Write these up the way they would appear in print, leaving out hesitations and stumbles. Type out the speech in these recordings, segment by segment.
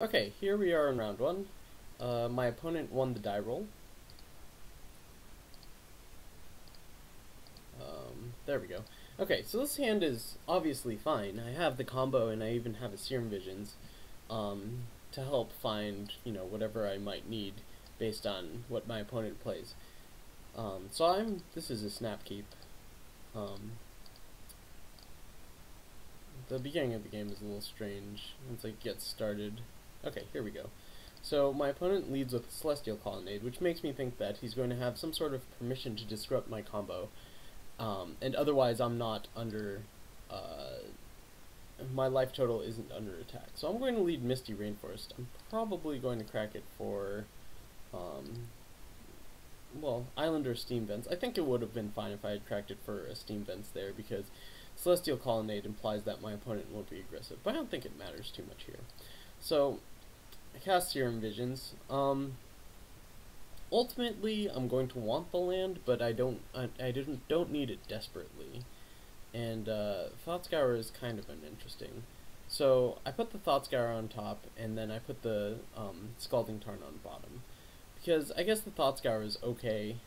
Okay, here we are in round one. My opponent won the die roll. There we go. Okay, so this hand is obviously fine. I have the combo and I even have a Serum Visions to help find, whatever I might need based on what my opponent plays. This is a snap keep. The beginning of the game is a little strange once it gets started. Okay, here we go. So my opponent leads with Celestial Colonnade, which makes me think that he's going to have some sort of permission to disrupt my combo. And otherwise I'm not under, my life total isn't under attack. So I'm going to lead Misty Rainforest. I'm probably going to crack it for, well, Island or Steam Vents. I think it would have been fine if I had cracked it for a Steam Vents there, because Celestial Colonnade implies that my opponent won't be aggressive, but I don't think it matters too much here. So, I cast Serum Visions. Ultimately, I'm going to want the land, but I don't need it desperately. And Thought Scour is kind of uninteresting. So I put the Thought Scour on top, and then I put the Scalding Tarn on bottom, because I guess the Thought Scour is okay.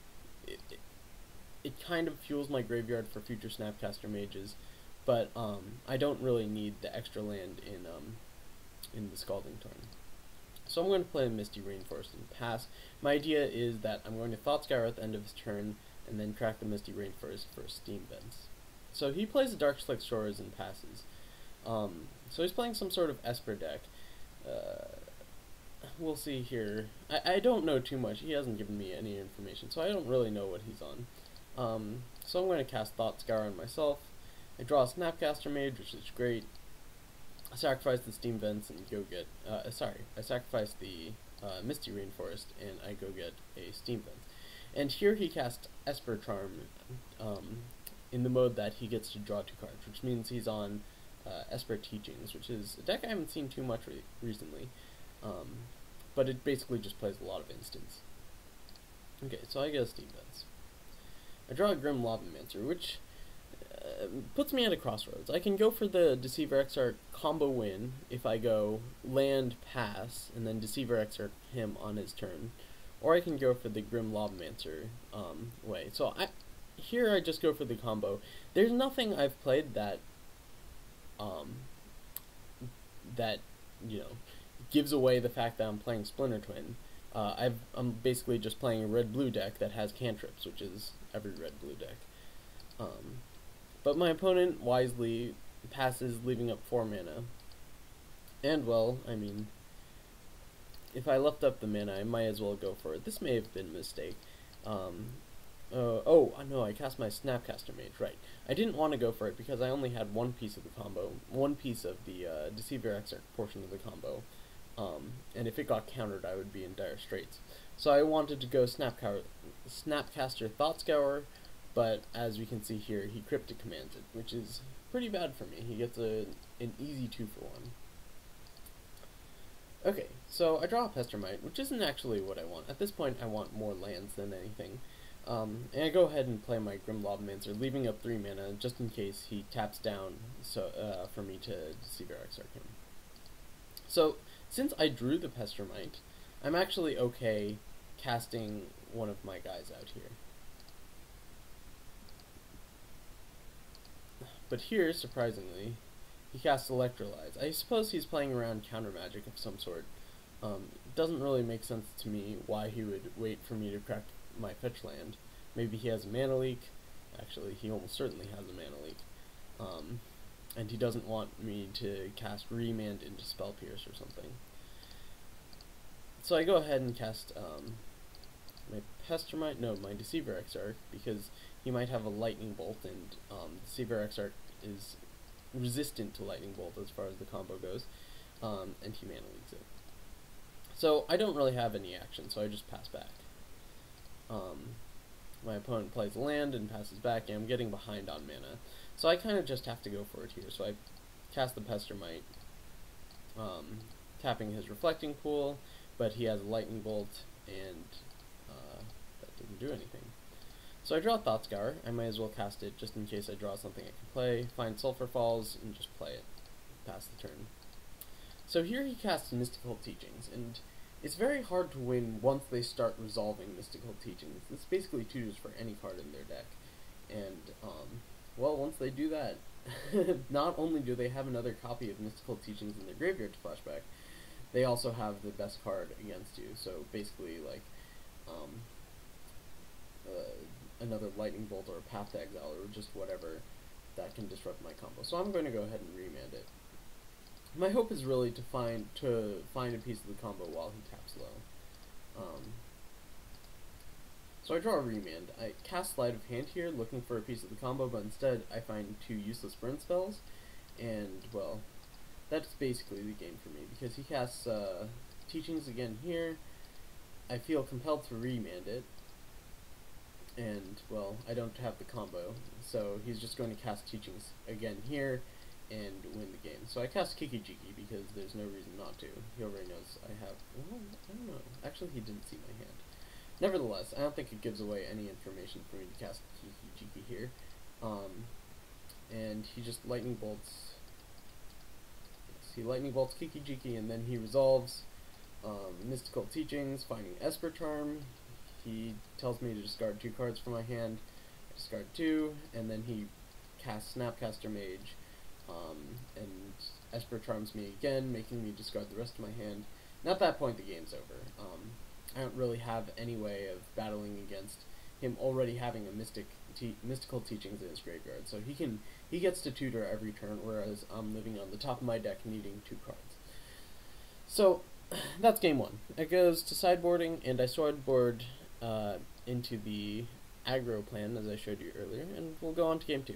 It kind of fuels my graveyard for future Snapcaster mages, but I don't really need the extra land in the Scalding Tarn. So I'm going to play Misty Rainforest and pass. My idea is that I'm going to Thought Scour at the end of his turn, and then crack the Misty Rainforest for Steam Vents. So he plays the Dark Slick Shores and passes. So he's playing some sort of Esper deck. We'll see here. I don't know too much. He hasn't given me any information, so I don't really know what he's on. So I'm going to cast Thought Scour on myself. I draw a Snapcaster Mage, which is great. I sacrifice the Steam Vents and go get, I sacrifice the Misty Rainforest and I go get a Steam Vent. And here he casts Esper Charm in the mode that he gets to draw 2 cards, which means he's on Esper Teachings, which is a deck I haven't seen too much recently, but it basically just plays a lot of instants. Okay, so I get a Steam Vents. I draw a Grim Lavamancer, which puts me at a crossroads. I can go for the Deceiver Exarch combo win if I go land, pass, and then Deceiver Exarch him on his turn, or I can go for the Grim Lavamancer way. So here I just go for the combo. There's nothing I've played that gives away the fact that I'm playing Splinter Twin. I'm basically just playing a red-blue deck that has cantrips, which is every red-blue deck. But my opponent wisely passes, leaving up 4 mana. And, well, I mean, if I left up the mana, I might as well go for it. This may have been a mistake. Oh, no, I cast my Snapcaster Mage, right. I didn't want to go for it because I only had one piece of the combo, one piece of the Deceiver Exarch portion of the combo. And if it got countered, I would be in dire straits. So I wanted to go Snapcaster Thought Scour, but as we can see here, he Cryptic Commands it, which is pretty bad for me. He gets an easy 2-for-1. Okay, so I draw a Pestermite, which isn't actually what I want. At this point, I want more lands than anything. And I go ahead and play my Grim Lavamancer, leaving up 3 mana, just in case he taps down for me to Deceiver Exarch him. So, since I drew the Pestermite, I'm actually okay casting one of my guys out here. But here, surprisingly, he casts Electrolyze. I suppose he's playing around counter magic of some sort. It doesn't really make sense to me why he would wait for me to crack my fetch land. Maybe he has a mana leak. Actually, he almost certainly has a mana leak. And he doesn't want me to cast Remand into Spell Pierce or something. So I go ahead and cast my Deceiver Exarch, because he might have a Lightning Bolt, and Deceiver Exarch is resistant to Lightning Bolt as far as the combo goes, and he mana leaks it. So I don't really have any action, so I just pass back. My opponent plays a land and passes back, and I'm getting behind on mana. So I kind of just have to go for it here. So I cast the Pestermite, tapping his Reflecting Pool, but he has a Lightning Bolt, and that didn't do anything. So I draw Thought Scour. I might as well cast it just in case I draw something I can play. Find Sulphur Falls and just play it. Pass the turn. So here he casts Mystical Teachings, and it's very hard to win once they start resolving Mystical Teachings. This basically tutors for any card in their deck. And, well, once they do that, not only do they have another copy of Mystical Teachings in their graveyard to flashback, they also have the best card against you. So basically, like, another Lightning Bolt or a Path to Exile or just whatever that can disrupt my combo. So I'm going to go ahead and remand it. My hope is really to find a piece of the combo while he taps low. So I draw a remand. I cast Sleight of Hand here, looking for a piece of the combo, but instead I find 2 useless burn spells, and, well, that's basically the game for me, because he casts Teachings again here. I feel compelled to remand it, and, well, I don't have the combo, so he's just going to cast Teachings again here and win the game. So I cast Kiki-Jiki because there's no reason not to. He already knows I have, well, I don't know. Actually, he didn't see my hand. Nevertheless, I don't think it gives away any information for me to cast Kiki-Jiki here. And he just Lightning Bolts. Yes, he Lightning Bolts Kiki-Jiki, and then he resolves Mystical Teachings, finding Esper Charm. He tells me to discard 2 cards from my hand. I discard 2, and then he casts Snapcaster Mage, and Esper Charms me again, making me discard the rest of my hand. And at that point, the game's over. I don't really have any way of battling against him already having a Mystical Teachings in his graveyard. So he gets to tutor every turn, whereas I'm living on the top of my deck needing 2 cards. So that's game 1. It goes to sideboarding, and I sideboard into the aggro plan, as I showed you earlier, and we'll go on to game 2.